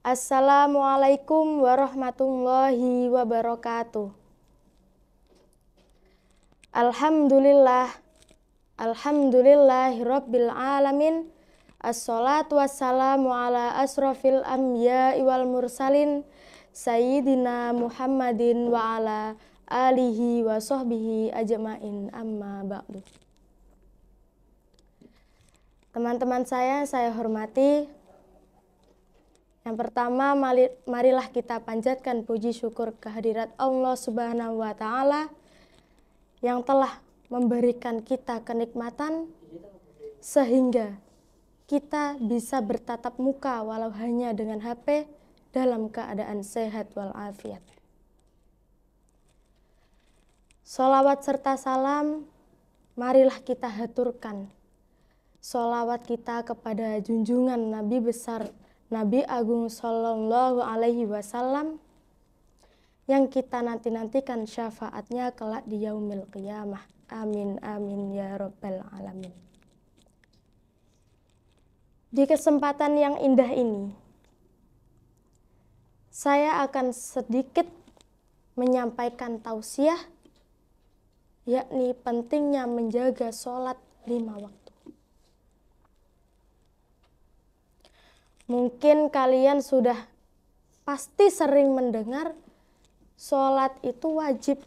Assalamualaikum warahmatullahi wabarakatuh. Alhamdulillah, alhamdulillahirabbil alamin. Assalatu wassalamu ala asrofil anbiya'i wal mursalin Sayyidina Muhammadin wa ala alihi wa sahbihi ajma'in, amma ba'du. Teman-teman saya hormati. Yang pertama, marilah kita panjatkan puji syukur kehadirat Allah Subhanahu wa Ta'ala yang telah memberikan kita kenikmatan sehingga kita bisa bertatap muka walau hanya dengan HP dalam keadaan sehat walafiat. Sholawat serta salam marilah kita haturkan. Sholawat kita kepada junjungan Nabi besar Nabi Agung Sallallahu Alaihi Wasallam yang kita nanti-nantikan syafaatnya kelak di yaumil qiyamah. Amin amin ya rabbal alamin. Di kesempatan yang indah ini, saya akan sedikit menyampaikan tausiah, yakni pentingnya menjaga sholat 5 waktu. Mungkin kalian sudah pasti sering mendengar sholat itu wajib.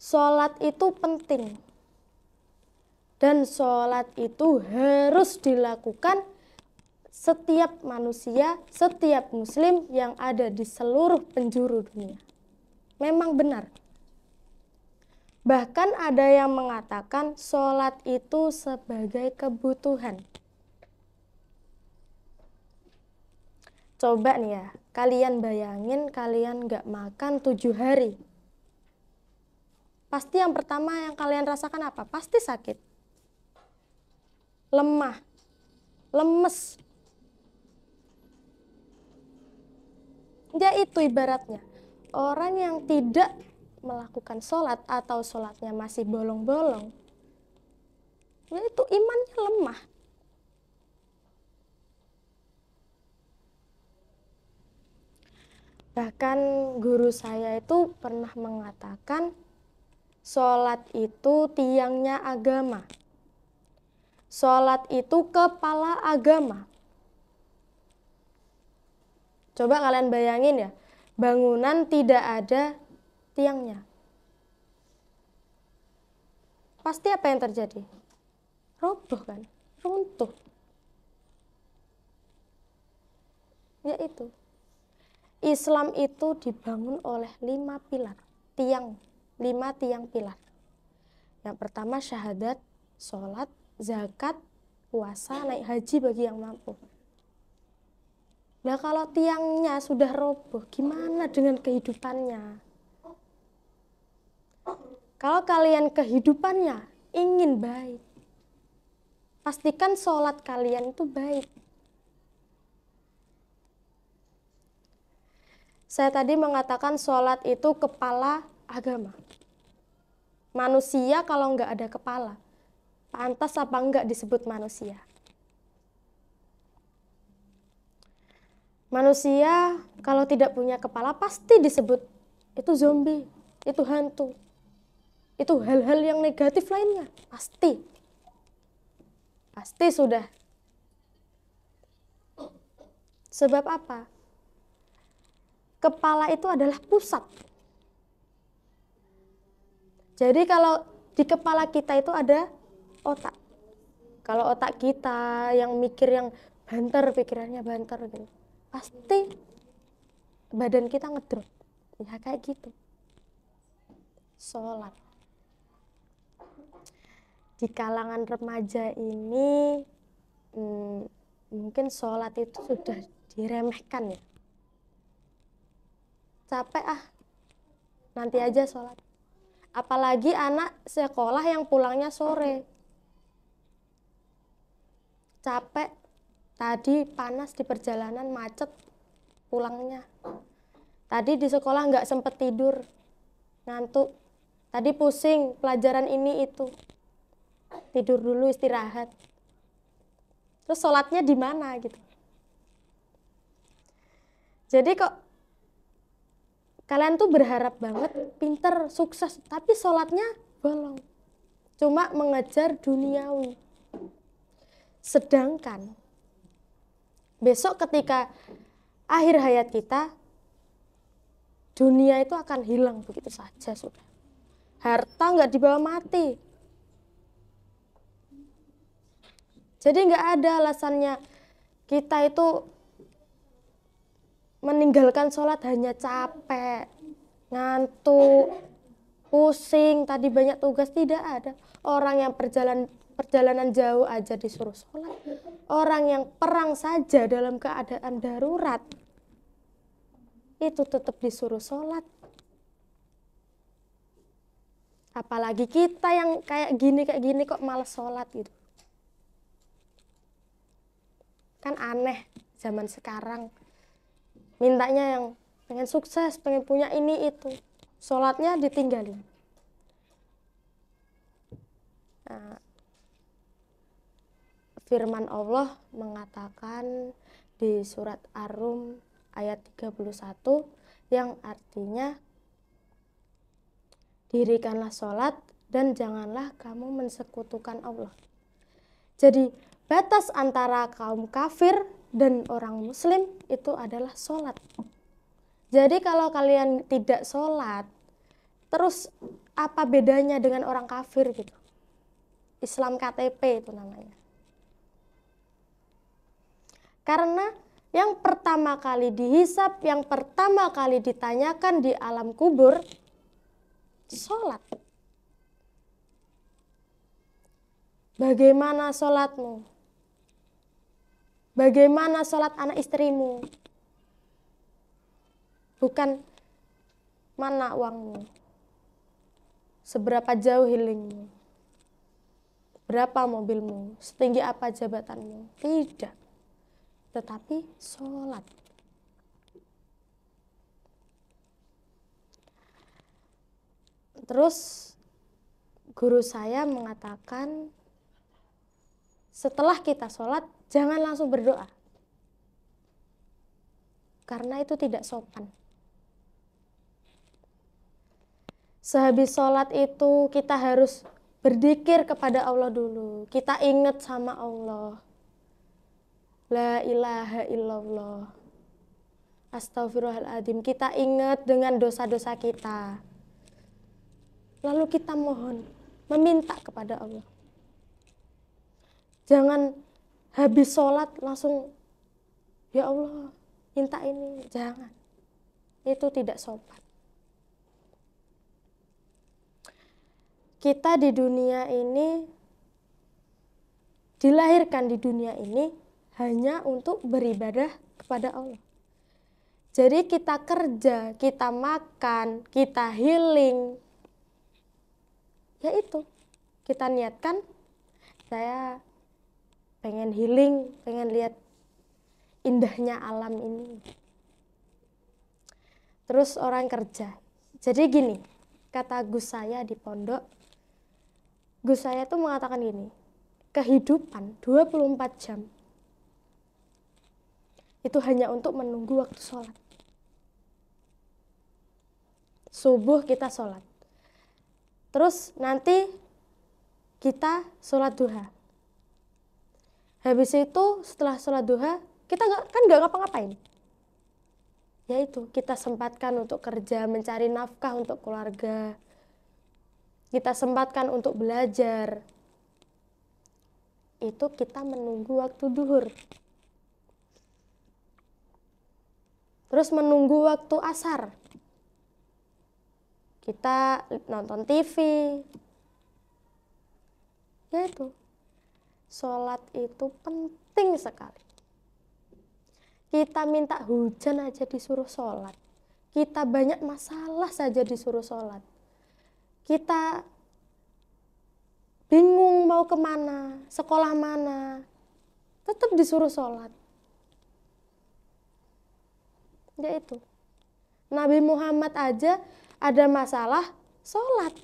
Sholat itu penting. Dan sholat itu harus dilakukan setiap manusia, setiap muslim yang ada di seluruh penjuru dunia. Memang benar. Bahkan ada yang mengatakan sholat itu sebagai kebutuhan. Coba nih ya, kalian bayangin kalian gak makan 7 hari. Pasti yang pertama yang kalian rasakan apa? Pasti sakit. Lemah. Lemes. Ya itu ibaratnya. Orang yang tidak melakukan sholat atau sholatnya masih bolong-bolong, ya itu imannya lemah. Bahkan guru saya itu pernah mengatakan sholat itu tiangnya agama. Sholat itu kepala agama. Coba kalian bayangin ya, bangunan tidak ada tiangnya. Pasti apa yang terjadi? Roboh kan? Runtuh. Ya itu. Islam itu dibangun oleh 5 pilar, 5 tiang pilar. Yang pertama syahadat, sholat, zakat, puasa, naik haji bagi yang mampu. Nah kalau tiangnya sudah roboh, gimana dengan kehidupannya? Kalau kalian kehidupannya ingin baik, pastikan sholat kalian itu baik. Saya tadi mengatakan sholat itu kepala agama. Manusia kalau nggak ada kepala, pantas apa enggak disebut manusia? Manusia kalau tidak punya kepala pasti disebut itu zombie, itu hantu, itu hal-hal yang negatif lainnya. Pasti sudah. Sebab apa? Kepala itu adalah pusat. Jadi kalau di kepala kita itu ada otak. Kalau otak kita yang mikir yang banter, pikirannya banter gitu, pasti badan kita ngedrop. Ya kayak gitu. Sholat. Di kalangan remaja ini mungkin sholat itu sudah diremehkan ya. Capek nanti aja sholat. Apalagi anak sekolah yang pulangnya sore. Capek, tadi panas di perjalanan, macet pulangnya. Tadi di sekolah nggak sempet tidur, ngantuk. Tadi pusing, pelajaran ini itu. Tidur dulu, istirahat. Terus sholatnya di mana gitu. Jadi kok kalian tuh berharap banget pinter, sukses, tapi sholatnya bolong. Cuma mengejar duniawi. Sedangkan besok ketika akhir hayat kita, dunia itu akan hilang begitu saja sudah. Harta nggak dibawa mati. Jadi nggak ada alasannya kita itu meninggalkan sholat hanya capek, ngantuk, pusing, tadi banyak tugas. Tidak ada. Orang yang perjalanan jauh aja disuruh sholat. Orang yang perang saja dalam keadaan darurat itu tetap disuruh sholat. Apalagi kita yang kayak gini kok malas sholat gitu. Kan aneh zaman sekarang. Mintanya yang pengen sukses, pengen punya ini itu. Sholatnya ditinggalin. Nah, firman Allah mengatakan di surat Ar-Rum ayat 31 yang artinya dirikanlah sholat dan janganlah kamu mensekutukan Allah. Jadi batas antara kaum kafir dan orang muslim itu adalah sholat. Jadi kalau kalian tidak sholat, terus apa bedanya dengan orang kafir gitu? Islam KTP itu namanya. Karena yang pertama kali dihisap, yang pertama kali ditanyakan di alam kubur, sholat. Bagaimana sholatmu? Bagaimana sholat anak istrimu? Bukan mana uangmu, seberapa jauh healingmu, berapa mobilmu, setinggi apa jabatanmu. Tidak. Tetapi sholat. Terus guru saya mengatakan setelah kita sholat jangan langsung berdoa. Karena itu tidak sopan. Sehabis sholat itu kita harus berzikir kepada Allah dulu. Kita ingat sama Allah. La ilaha illallah. Astaghfirullahaladzim. Kita ingat dengan dosa-dosa kita. Lalu kita mohon, meminta kepada Allah. Jangan habis sholat langsung, ya Allah, minta ini. Jangan. Itu tidak sopan. Kita di dunia ini, dilahirkan di dunia ini hanya untuk beribadah kepada Allah. Jadi kita kerja, kita makan, kita healing, yaitu kita niatkan, saya pengen healing, pengen lihat indahnya alam ini. Terus orang kerja. Jadi gini, kata Gus saya di pondok, Gus saya tuh mengatakan gini, kehidupan 24 jam itu hanya untuk menunggu waktu sholat. Subuh kita sholat. Terus nanti kita sholat duha. Habis itu setelah sholat duha, kita nggak ngapa-ngapain. Yaitu kita sempatkan untuk kerja, mencari nafkah untuk keluarga. Kita sempatkan untuk belajar. Itu kita menunggu waktu duhur. Terus menunggu waktu asar. Kita nonton TV. Yaitu, sholat itu penting sekali. Kita minta hujan aja disuruh sholat. Kita banyak masalah saja disuruh sholat. Kita bingung mau kemana, sekolah mana, tetap disuruh sholat. Yaitu, Nabi Muhammad aja ada masalah sholat.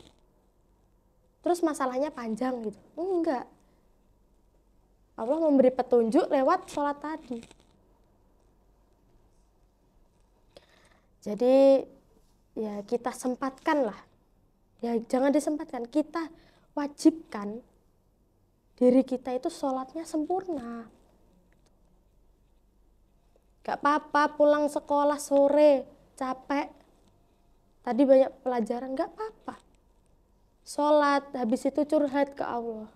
Terus masalahnya panjang gitu. Enggak. Allah memberi petunjuk lewat sholat tadi. Jadi ya kita sempatkan lah. Ya jangan disempatkan, kita wajibkan diri kita itu sholatnya sempurna. Gak apa-apa pulang sekolah sore, capek. Tadi banyak pelajaran, gak apa-apa. Sholat, habis itu curhat ke Allah.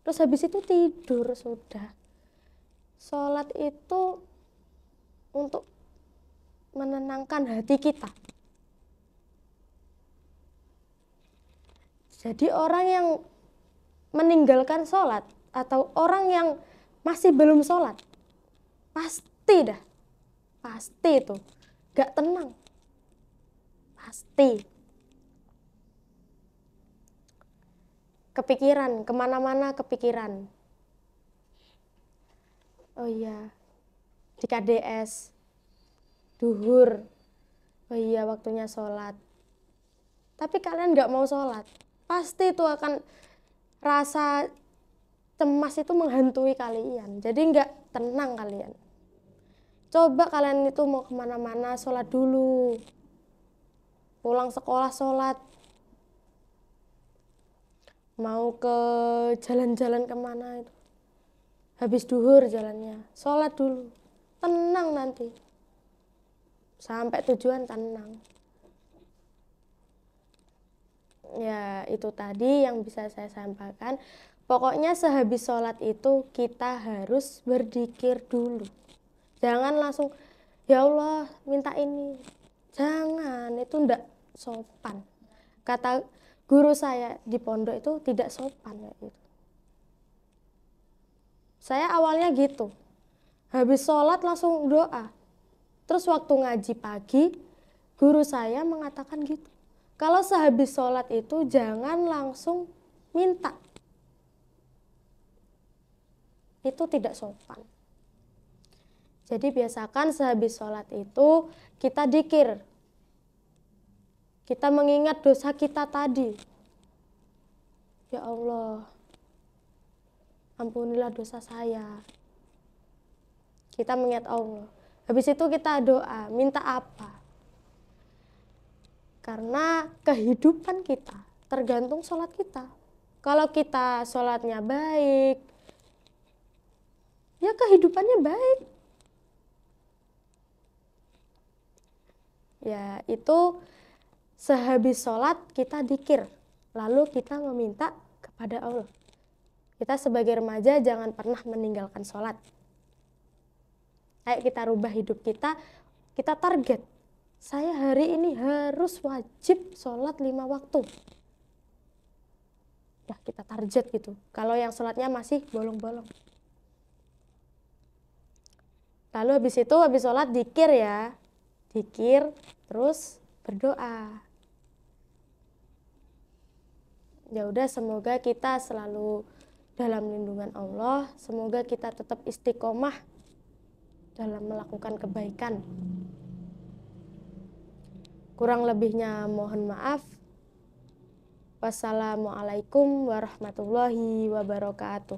Terus habis itu tidur sudah. Sholat itu untuk menenangkan hati kita. Jadi orang yang meninggalkan sholat atau orang yang masih belum sholat, pasti itu gak tenang, pasti kepikiran, kemana-mana kepikiran. Oh iya, di KDS, duhur, oh iya waktunya sholat. Tapi kalian gak mau sholat, pasti itu akan rasa cemas itu menghantui kalian. Jadi gak tenang kalian. Coba kalian itu mau kemana-mana, sholat dulu. Pulang sekolah sholat. Mau ke jalan-jalan kemana itu. Habis duhur jalannya, sholat dulu. Tenang nanti. Sampai tujuan tenang. Ya itu tadi yang bisa saya sampaikan. Pokoknya sehabis sholat itu kita harus berzikir dulu. Jangan langsung, ya Allah minta ini. Jangan, itu ndak sopan. Kata guru saya di pondok itu tidak sopan. Gitu. Saya awalnya gitu. Habis sholat langsung doa. Terus waktu ngaji pagi, guru saya mengatakan gitu. Kalau sehabis sholat itu jangan langsung minta. Itu tidak sopan. Jadi biasakan sehabis sholat itu kita dzikir. Kita mengingat dosa kita tadi. Ya Allah, ampunilah dosa saya. Kita mengingat Allah. Habis itu kita doa, minta apa? Karena kehidupan kita tergantung sholat kita. Kalau kita sholatnya baik, ya kehidupannya baik. Ya itu sehabis sholat kita dzikir, lalu kita meminta kepada Allah. Kita sebagai remaja jangan pernah meninggalkan sholat. Ayo kita rubah hidup kita target. Saya hari ini harus wajib sholat 5 waktu. Ya kita target gitu. Kalau yang sholatnya masih bolong-bolong. Lalu habis sholat dzikir ya. Dzikir, terus berdoa. Ya udah semoga kita selalu dalam lindungan Allah. Semoga kita tetap istiqomah dalam melakukan kebaikan. Kurang lebihnya mohon maaf. Wassalamualaikum warahmatullahi wabarakatuh.